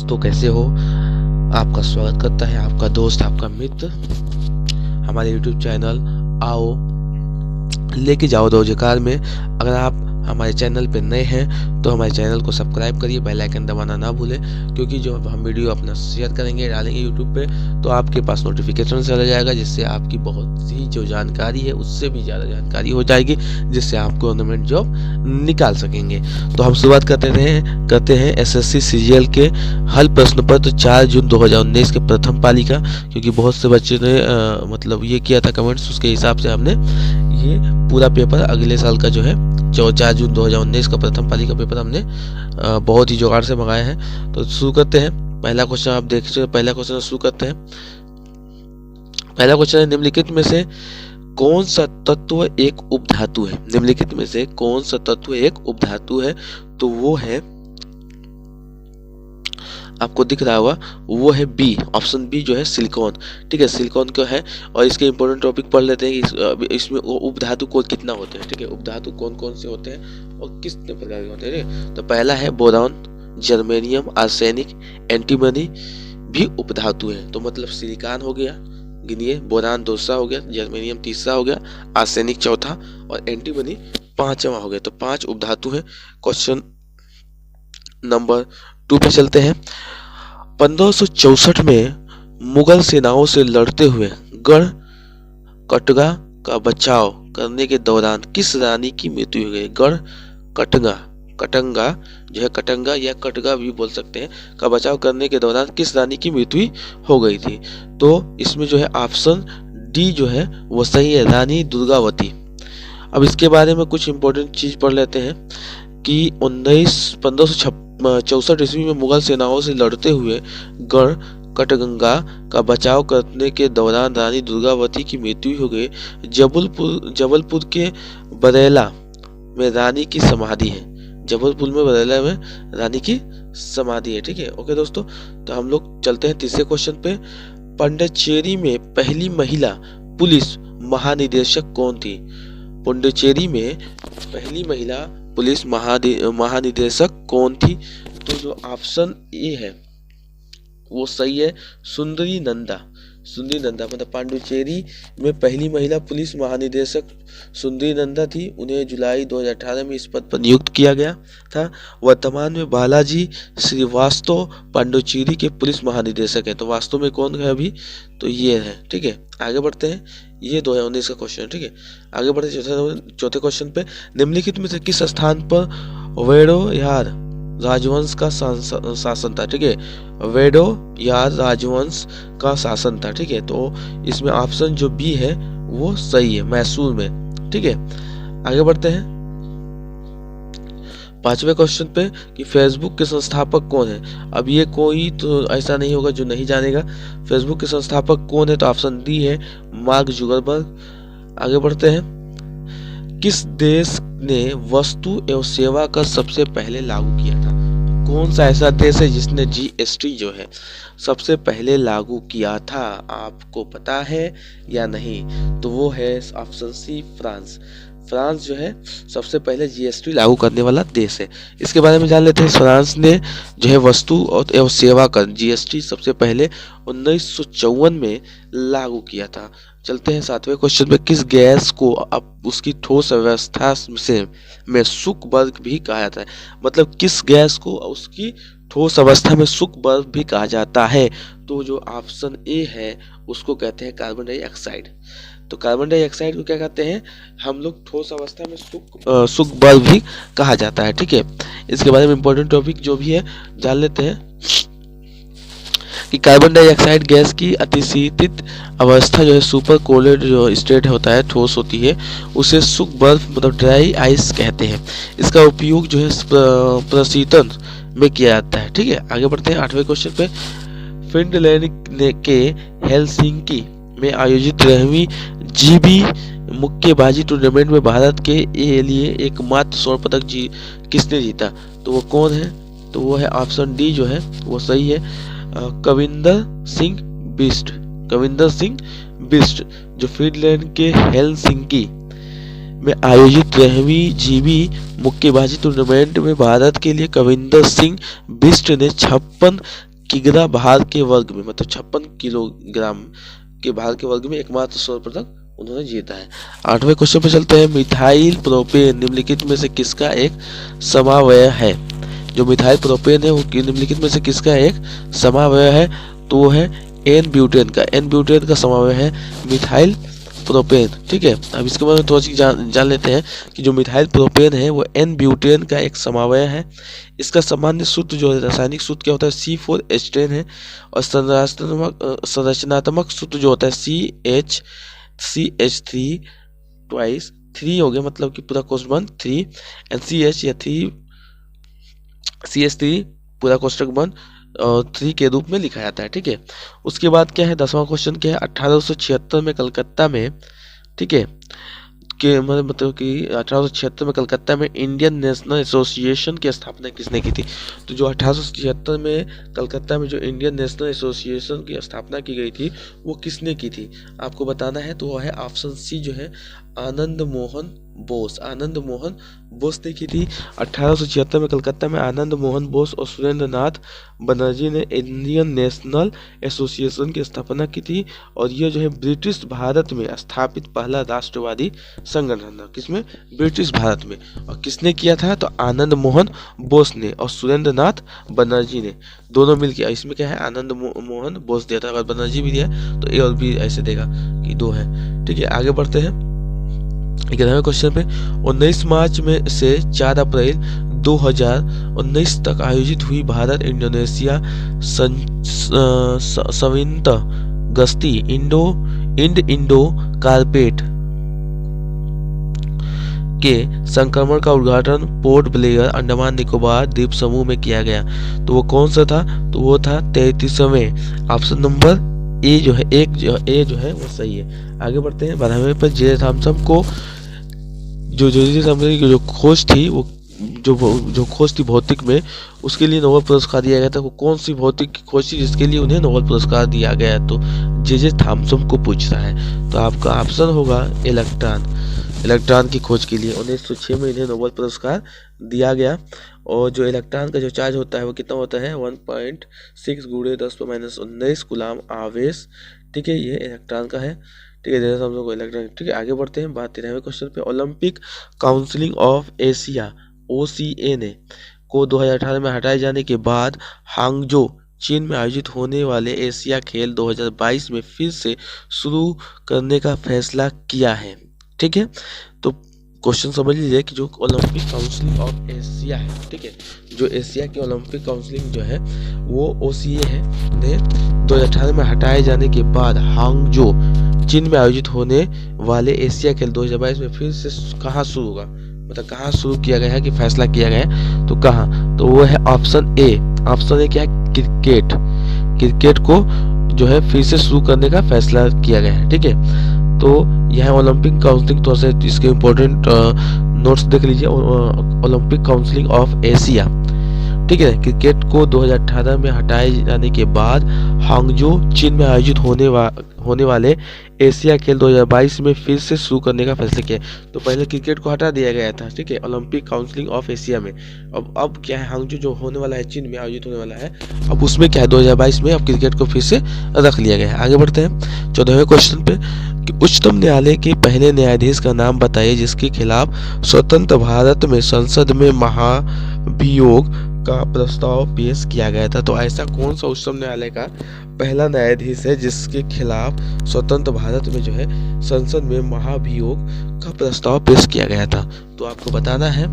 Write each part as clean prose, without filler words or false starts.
तो कैसे हो? आपका स्वागत करता है आपका दोस्त, आपका मित्र हमारे YouTube चैनल आओ लेके जाओ रोजगार में। अगर आप हमारे चैनल पे नए हैं तो हमारे चैनल को सब्सक्राइब करिए, बेल आइकन दबाना ना भूलें, क्योंकि जो हम वीडियो अपना शेयर करेंगे, डालेंगे यूट्यूब पे, तो आपके पास नोटिफिकेशन चला जाएगा, जिससे आपकी बहुत सी जो जानकारी है उससे भी ज़्यादा जानकारी हो जाएगी, जिससे आप गवर्नमेंट जॉब निकाल सकेंगे। तो हम शुरुआत करते हैं एसएससी सीजीएल के हल प्रश्न पत्र 4 जून 2019 के प्रथम पाली का, क्योंकि बहुत से बच्चे ने मतलब ये किया था कमेंट्स, उसके हिसाब से हमने ये पूरा पेपर अगले साल का जो है 4 जून 2019 का प्रथम पाली का पेपर हमने बहुत ही जुगाड़ से मंगाया है। तो शुरू करते हैं। पहला क्वेश्चन आप देख सकते हैं, पहला क्वेश्चन शुरू करते हैं। पहला क्वेश्चन है, निम्नलिखित में से कौन सा तत्व एक उपधातु है? निम्नलिखित में से कौन सा तत्व एक उपधातु है? तो वो है, आपको दिख रहा होगा, वो है बी, ऑप्शन बी जो है सिलिकॉन। ठीक है, सिलिकॉन का है। और इसके इंपॉर्टेंट टॉपिक पढ़ लेते हैं कि इसमें उपधातु को कितना होते हैं। ठीक है, उपधातु कौन कौन से होते हैं और कितने प्रकार के होते हैं। तो पहला है बोरॉन, जर्मेनियम, आर्सेनिक, एंटीमनी भी उपधातु है। तो मतलब सिलिकॉन हो गया, गिनिए, बोरान दूसरा हो गया, जर्मेनियम तीसरा हो गया, आर्सेनिक चौथा और एंटीमनी पांचवा हो गया। तो 5 उपधातु है। क्वेश्चन नंबर 2 पे चलते हैं। 1564 में मुगल सेनाओं से लड़ते हुए गढ़ कटगा का बचाव करने के दौरान किस रानी की मृत्यु हो गई? गढ़ कटंगा जो है, कटंगा या कटगा भी बोल सकते हैं, का बचाव करने के दौरान किस रानी की मृत्यु हो गई थी? तो इसमें जो है ऑप्शन डी जो है वो सही है, रानी दुर्गावती। अब इसके बारे में कुछ इंपॉर्टेंट चीज पढ़ लेते हैं कि 1564 ईस्वी में मुगल सेनाओं से लड़ते हुए गढ़ कटगंगा का बचाव करने के दौरान रानी दुर्गावती की मृत्यु हो गई। जबलपुर के बरेला में रानी की समाधि है। जबलपुर में बरेला में रानी की समाधि है। ठीक है, ओके दोस्तों। तो हम लोग चलते हैं तीसरे क्वेश्चन पे। पांडिचेरी में पहली महिला पुलिस महानिदेशक कौन थी? पांडिचेरी में पहली महिला पुलिस महानिदेशक कौन थी? तो जो ऑप्शन ए है वो सही है, सुंदरी नंदा। मतलब पांडिचेरी में पहली महिला पुलिस महानिदेशक सुंदरी नंदा थी। उन्हें जुलाई 2018 में इस पद पर नियुक्त किया गया था। वर्तमान में बालाजी श्रीवास्तव पांडिचेरी के पुलिस महानिदेशक है। तो वास्तव में कौन है अभी? तो ये है। ठीक है, आगे बढ़ते हैं। ये 2019 का क्वेश्चन है। ठीक है, आगे बढ़ते हैं चौथे क्वेश्चन पे। निम्नलिखित में से किस स्थान पर वेडोयार राजवंश का शासन था? ठीक है, वेडोयार राजवंश का शासन था। ठीक है, तो इसमें ऑप्शन जो बी है वो सही है, मैसूर में। ठीक है, आगे बढ़ते हैं पांचवें क्वेश्चन पे कि फेसबुक के संस्थापक कौन है? अब ये कोई तो ऐसा नहीं होगा जो नहीं जानेगा। फेसबुक के संस्थापक कौन है? तो ऑप्शन डी है, मार्क जुकरबर्ग। आगे बढ़ते हैं। किस देश ने वस्तु एवं सेवा कर सबसे पहले लागू किया था? कौन सा ऐसा देश है जिसने जीएसटी जो है सबसे पहले लागू किया था? आपको पता है या नहीं? तो वो है ऑप्शन सी, फ्रांस। फ्रांस जो है सबसे पहले जीएसटी लागू करने वाला देश है। इसके बारे में जान लेते हैं। फ्रांस ने जो है वस्तु एवं सेवा कर जीएसटी सबसे पहले 1954 में लागू किया था। चलते हैं सातवें क्वेश्चन पे। किस गैस को अब उसकी ठोस अवस्था में शुष्क बर्फ भी कहा जाता है? मतलब किस गैस को उसकी ठोस अवस्था में शुष्क बर्फ भी कहा जाता है? तो जो ऑप्शन ए है उसको कहते हैं कार्बन डाइऑक्साइड। तो कार्बन डाइऑक्साइड को क्या कहते हैं हम लोग? ठोस अवस्था में शुष्क बर्फ भी कहा जाता है। ठीक है, इसके बारे में इंपॉर्टेंट टॉपिक जो भी है जान लेते हैं कि कार्बन डाइऑक्साइड गैस की अतिशीतित अवस्था जो है, सुपर कोल्ड जो स्टेट होता है, ठोस होती है, उसे शुष्क बर्फ मतलब ड्राई आइस कहते हैं। इसका उपयोग जो है प्रशीतन में किया जाता है। ठीक है, आगे बढ़ते हैं आठवें क्वेश्चन पे। फिनलैंड के हेलसिंकी में आयोजित 11वीं जीबी मुक्केबाजी टूर्नामेंट में भारत के लिए एकमात्र स्वर्ण पदक किसने जीता? तो वो कौन है? तो वो है ऑप्शन डी जो है वो सही है, कविंदर सिंह बिस्ट। जो फिनलैंड के हेलसिंकी में आयोजित 11वीं जीबी मुक्केबाजी टूर्नामेंट में भारत के लिए कविंदर सिंह बिस्ट ने 56 किग्रा भार के वर्ग में, मतलब 56 किलोग्राम के भार के वर्ग में एकमात्र स्वर्ण पदक उन्होंने जीता है। 8वें क्वेश्चन पे चलते हैं। मिथाइल प्रोपेन निम्नलिखित में से किसका एक समावयव है? जो मिथाइल प्रोपेन है वो निम्नलिखित में से किसका एक समावयव है? तो वो है एन ब्यूटेन का। एन ब्यूटेन का समावयव है मिथाइल प्रोपेन। ठीक है, अब इसके बारे में थोड़ा सी जान लेते हैं कि जो मिथाइल प्रोपेन है वो एन ब्यूटेन का एक समावयव है। इसका सामान्य सूत्र जो है, रासायनिक सूत्र क्या होता है? C4H10 है। और संरचनात्मक सूत्र जो होता है CH3 ट्वाइस 3 हो गया, मतलब कि पूरा कोष्ठक बंद 3 NCH या 3 CH3 पूरा कोष्ठक बंद 3 के रूप में लिखा जाता है। ठीक है, उसके बाद क्या है? 10वां क्वेश्चन क्या है? 1876 में कलकत्ता में, ठीक है, कि मतलब कि 1876 में कलकत्ता में इंडियन नेशनल एसोसिएशन की स्थापना किसने की थी? तो जो 1876 में कलकत्ता में जो इंडियन नेशनल एसोसिएशन की स्थापना की गई थी वो किसने की थी? आपको बताना है। तो वो है ऑप्शन सी जो है आनंद मोहन बोस। आनंद मोहन बोस ने की थी। 1876 में कलकत्ता में आनंद मोहन बोस और सुरेंद्र नाथ बनर्जी ने इंडियन नेशनल एसोसिएशन की स्थापना की थी। और ये जो है ब्रिटिश भारत में स्थापित पहला राष्ट्रवादी संगठन था। किसमें? ब्रिटिश भारत में। और किसने किया था? तो आनंद मोहन बोस ने और सुरेंद्र नाथ बनर्जी ने, दोनों मिल किया। इसमें क्या है? आनंद मोहन बोस दिया था, अगर बनर्जी भी दिया तो ए और बी ऐसे देगा कि 2 है। ठीक है, आगे बढ़ते हैं 11वें क्वेश्चन पे। 19 मार्च में से 4 अप्रैल 2019 तक आयोजित हुई भारत इंडोनेशिया संयुक्त गश्ती इंडो कारपेट के संक्रमण का उद्घाटन पोर्ट ब्लेयर अंडमान निकोबार द्वीप समूह में किया गया। तो वो कौन सा था? तो वो था 33वें। ऑप्शन नंबर ए जो है ए जो है वो सही है। आगे बढ़ते हैं 12वें पर। जे थॉमसन को जो खोज थी वो जो खोज थी भौतिक में, उसके लिए नोबेल पुरस्कार दिया गया था। वो कौन सी भौतिक खोज थी जिसके लिए उन्हें नोबेल पुरस्कार दिया गया? तो जे थॉमसन को पूछ रहा है। तो आपका ऑप्शन होगा इलेक्ट्रॉन की खोज के लिए 1906 में इन्हें नोबेल पुरस्कार दिया गया। और जो इलेक्ट्रॉन का जो चार्ज होता है वो कितना होता है? 1.6 × 10⁻19 कूलम आवेश। ठीक है, ये इलेक्ट्रॉन का है। ठीक है, जैसे हम लोग को इलेक्ट्रॉन। ठीक है, आगे बढ़ते हैं 13वें क्वेश्चन पे। Olympic council of Asia OCA ने को 2018 में हटाए जाने के बाद हांगजो चीन में आयोजित होने वाले एशिया खेल 2022 में फिर से शुरू करने का फैसला किया है। ठीक है, तो क्वेश्चन समझ लीजिए कि जो ओलंपिक काउंसिल ऑफ एशिया है, ठीक है, जो एशिया की ओलंपिक काउंसिल जो है वो OCA है, ने 2018 में हटाए जाने के बाद हांगजो चीन में आयोजित होने वाले एशिया खेल 2022 में फिर से कहाँ शुरू होगा, मतलब कहाँ शुरू किया गया है कि फैसला किया गया है, तो कहाँ? तो वो है ऑप्शन ए। ऑप्शन ए क्या है? क्रिकेट को जो है फिर से शुरू करने का फैसला किया गया है। ठीक है, तो यह ओलंपिक काउंसिल, तो इसके इम्पोर्टेंट नोट्स देख लीजिए। ओलंपिक काउंसिल ऑफ एशिया, ठीक है, क्रिकेट को 2018 में हटाए जाने के बाद हांगजो चीन में आयोजित होने वाले एशिया खेल 2022 में फिर से शुरू करने का फैसला किया। तो पहले क्रिकेट को हटा दिया गया था, ठीक है, ओलंपिक काउंसिल ऑफ एशिया में। अब क्या है? हांगजो जो होने वाला है, चीन में आयोजित होने वाला है, अब उसमें क्या है? 2022 में अब क्रिकेट को फिर से रख लिया गया है। आगे बढ़ते हैं 14वें क्वेश्चन पे कि उच्चतम न्यायालय के पहले न्यायाधीश का नाम बताइए जिसके खिलाफ स्वतंत्र भारत में संसद में महाभियोग का प्रस्ताव पेश किया गया था। तो ऐसा कौन सा उच्चतम न्यायालय का पहला न्यायाधीश है जिसके खिलाफ स्वतंत्र भारत में जो है संसद में महाभियोग का प्रस्ताव पेश किया गया था? तो आपको बताना है।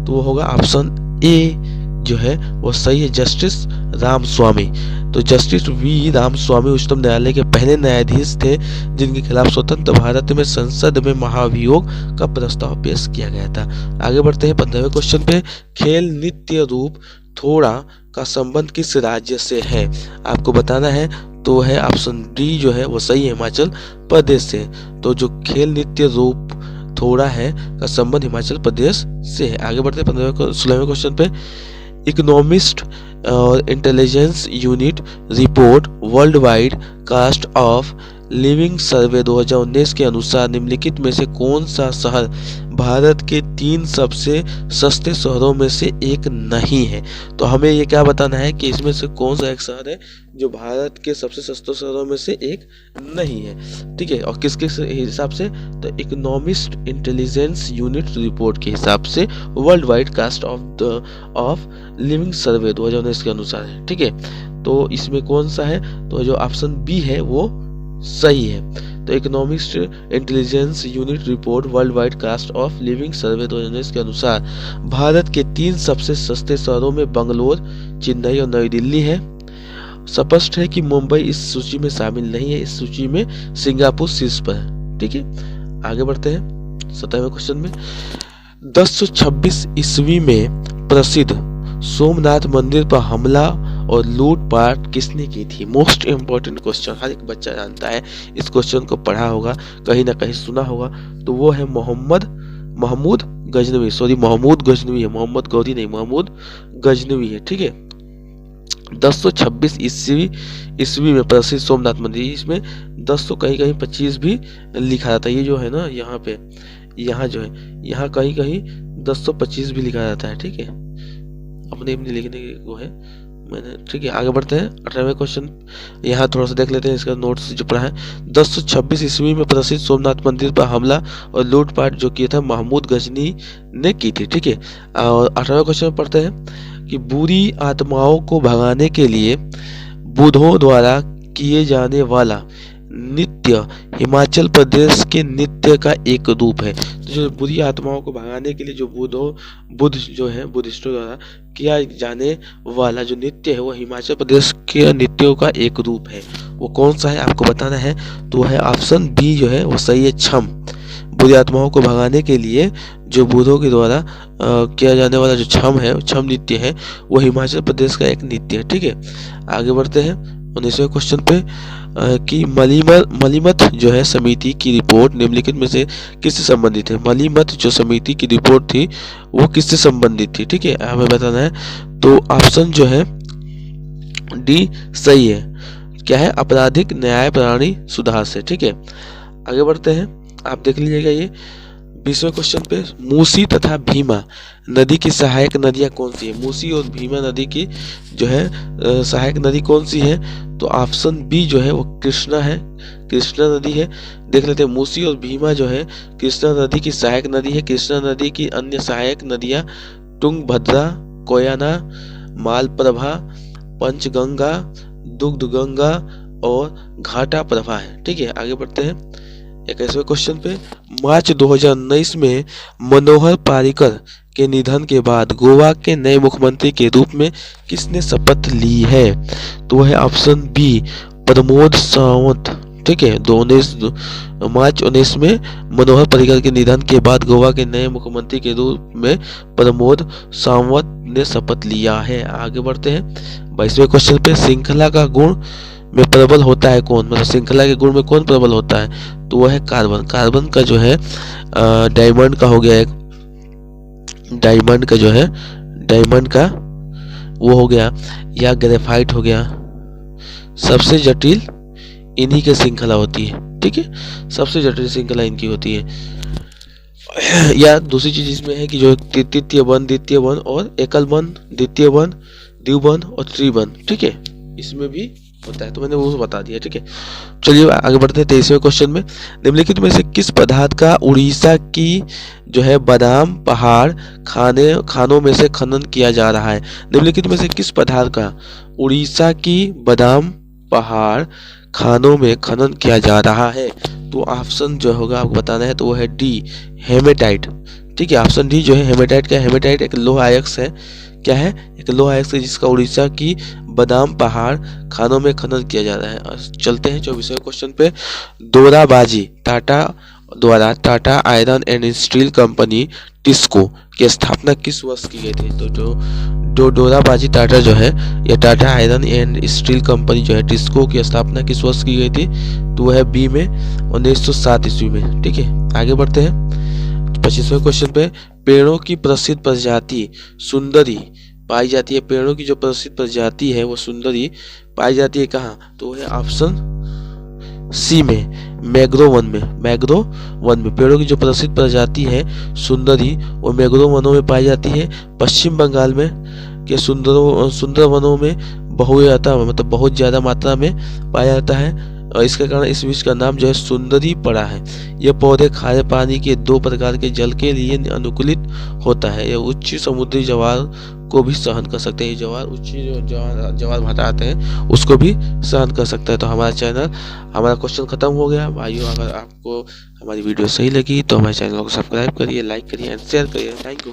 तो वो होगा ऑप्शन ए जो है वो सही है, जस्टिस रामस्वामी। तो जस्टिस वी रामस्वामी उच्चतम न्यायालय के पहले न्यायाधीश थे जिनके खिलाफ स्वतंत्र भारत में संसद में महाभियोग का प्रस्ताव पेश किया गया था। आगे बढ़ते हैं 15वें क्वेश्चन पे। खेल नृत्य रूप थोड़ा का संबंध किस राज्य से है? आपको बताना है। तो है ऑप्शन डी जो है वो सही है, हिमाचल प्रदेश से। तो जो खेल नृत्य रूप थोड़ा है का संबंध हिमाचल प्रदेश से है। आगे बढ़ते हैं 16वें क्वेश्चन पे। इकोनॉमिस्ट और intelligence unit report world wide cost of living survey 2019 के अनुसार निम्नलिखित में से कौन सा शहर भारत के 3 सबसे सस्ते शहरों में से एक नहीं है? तो हमें ये क्या बताना है कि इसमें से कौन सा एक शहर है जो भारत के सबसे सस्ते शहरों में से एक नहीं है। ठीक है, और किसके हिसाब से? तो इकोनॉमिस्ट इंटेलिजेंस यूनिट रिपोर्ट के हिसाब से world wide cost of living survey 2019 के अनुसार है। ठीक है, तो इसमें कौन सा है? तो जो ऑप्शन बी है वो सही है। तो economist intelligence unit report world wide cost of living survey 2019 के अनुसार भारत के 3 सबसे सस्ते शहरों में बंगलोर, चेन्नई और नई दिल्ली है। स्पष्ट है कि मुंबई इस सूची में शामिल नहीं है। इस सूची में सिंगापुर शीर्ष पर है। ठीक है, आगे बढ़ते हैं 17वें क्वेश्चन में। 1026 ईस्वी में प्रसिद्ध सोमनाथ मंदिर पर हमला और लूटपाट किसने की थी? मोस्ट इम्पोर्टेंट क्वेश्चन, हर एक बच्चा जानता है, इस क्वेश्चन को पढ़ा होगा, कहीं ना कहीं सुना होगा। तो वो है महमूद गजनवी। सॉरी, महमूद गजनवी है, मोहम्मद गौरी नहीं, महमूद गजनवी है। ठीक है, 1026 ईस्वी में प्रसिद्ध सोमनाथ मंदिर, इसमें 10 कहीं कहीं 25 भी लिखा रहता है। ये जो है ना यहाँ पे, यहाँ जो है, यहाँ कहीं कहीं 1025 भी लिखा रहता है। ठीक है, अपने लिखने की वो है मैंने। ठीक है, आगे बढ़ते हैं 18वें क्वेश्चन। यहाँ थोड़ा सा देख लेते हैं इसका नोट्स जो पढ़ा है। 1026 ईस्वी में प्रसिद्ध सोमनाथ मंदिर पर हमला और लूटपाट जो किया था महमूद गजनी ने की थी। ठीक है, और 18वें क्वेश्चन में पढ़ते हैं कि बुरी आत्माओं को भगाने के लिए बुद्धों द्वारा किए जाने वाला नृत्य हिमाचल प्रदेश के नृत्य का एक रूप है। तो जो बुरी आत्माओं को भगाने के लिए जो बुद्ध जो है बुद्धिस्टों द्वारा किया जाने वाला जो नृत्य है वो हिमाचल प्रदेश के नृत्यों का एक रूप है। वो कौन सा है आपको बताना है। तो है ऑप्शन बी जो है वो सही है, छम। बुरी आत्माओं को भगाने के लिए जो बुद्धों के द्वारा किया जाने वाला जो छम है, छम नृत्य है, वो हिमाचल प्रदेश का एक नृत्य है। ठीक है, आगे बढ़ते हैं 19वें क्वेश्चन पे कि मलीमत जो है समिति की रिपोर्ट निम्नलिखित में से किससे संबंधित है? मलीमत जो समिति की रिपोर्ट थी वो किससे संबंधित थी? ठीक है, हमें बताना है। तो ऑप्शन जो है डी सही है। क्या है? आपराधिक न्याय प्रणाली सुधार से। ठीक है, आगे बढ़ते हैं, आप देख लीजिएगा ये 20वें क्वेश्चन पे। मूसी तथा भीमा नदी की सहायक नदियां कौन सी है? मूसी और भीमा नदी की जो है सहायक नदी कौन सी है? तो ऑप्शन बी जो है वो कृष्णा है, कृष्णा नदी है। देख लेते हैं, मूसी और भीमा जो है कृष्णा नदी की सहायक नदी है। कृष्णा नदी की अन्य सहायक नदियां तुंगभद्रा, कोयना, मालप्रभा, पंचगंगा, दुग्धगंगा और घाटा प्रभा है। ठीक है, आगे बढ़ते हैं 21वें क्वेश्चन पे। मार्च 2019 में मनोहर पारिकर के निधन के बाद गोवा के नए मुख्यमंत्री के रूप में किसने शपथ ली है? तो है ऑप्शन बी प्रमोद सावंत। ठीक है, मार्च 19 में मनोहर पारिकर के निधन के बाद गोवा के नए मुख्यमंत्री के रूप में प्रमोद सावंत ने शपथ लिया है। आगे बढ़ते हैं 22वें क्वेश्चन पे। श्रृंखला का गुण में प्रबल होता है कौन? मतलब श्रृंखला के गुण में कौन प्रबल होता है? तो वह है कार्बन। कार्बन का जो है डायमंड का हो गया, एक डायमंड का जो है डायमंड का वो हो गया, या ग्रेफाइट हो गया। सबसे जटिल इन्हीं की श्रृंखला होती है। ठीक है, सबसे जटिल श्रृंखला इनकी होती है। या दूसरी चीज इसमें है कि जो तृतीय बंध, द्वितीय बंध और एकल बंध, द्वितीय बंध, द्विबंध और त्रिबंध, ठीक है, इसमें भी होता है। तो मैंने वो बता दिया। ठीक है, चलिए आगे बढ़ते हैं 23वें क्वेश्चन में। निम्नलिखित में से किस पदार्थ का उड़ीसा की जो है बादाम पहाड़ खानों में से खनन किया जा रहा है? निम्नलिखित में से किस पदार्थ का उड़ीसा की बादाम पहाड़ खानों में खनन किया जा रहा है? तो ऑप्शन जो होगा आपको बताना है, तो वो है डी हेमेटाइट। ठीक है, ऑप्शन डी जो है हेमेटाइट। क्या हेमेटाइट एक लोह अयस्क है। क्या है? एक लोह अयस्क है जिसका उड़ीसा की बादाम पहाड़ खानों में खनन किया जा रहा है। चलते हैं 24वें क्वेश्चन पे। दोराबाजी टाटा द्वारा Tata iron and steel company TISCO की स्थापना किस वर्ष की गई थी? तो डोराबाजी टाटा जो है या Tata iron and steel company जो है टिस्को की स्थापना किस वर्ष की गई थी? तो वह है बी में 1907 ईस्वी में। ठीक है, आगे बढ़ते हैं 25वें क्वेश्चन पे। पेड़ों की प्रसिद्ध प्रजाति सुंदरी पाई जाती है। पेड़ों की जो प्रसिद्ध प्रजाति है वो सुंदरी पाई जाती है कहाँ? तो है ऑप्शन सी में मैग्रो वन में पेड़ों की जो प्रसिद्ध प्रजाति है सुंदरी, वो मैग्रो वनों में पाई जाती है। पश्चिम बंगाल में के सुंदर वनों में बहुयाता मतलब बहुत ज़्यादा मात्रा में पाया जाता है और इसके कारण इस वृक्ष का नाम जो है सुंदरी पड़ा है। यह पौधे खारे पानी के 2 प्रकार के जल के लिए अनुकूलित होता है। यह उच्च समुद्री ज्वार को भी सहन कर सकते हैं। ज्वार उच्च जो ज्वार भाटा आते हैं उसको भी सहन कर सकता है। तो हमारा क्वेश्चन खत्म हो गया भाइयों। अगर आपको हमारी वीडियो सही लगी तो हमारे चैनल को सब्सक्राइब करिए, लाइक करिए एंड शेयर करिए। Thank you.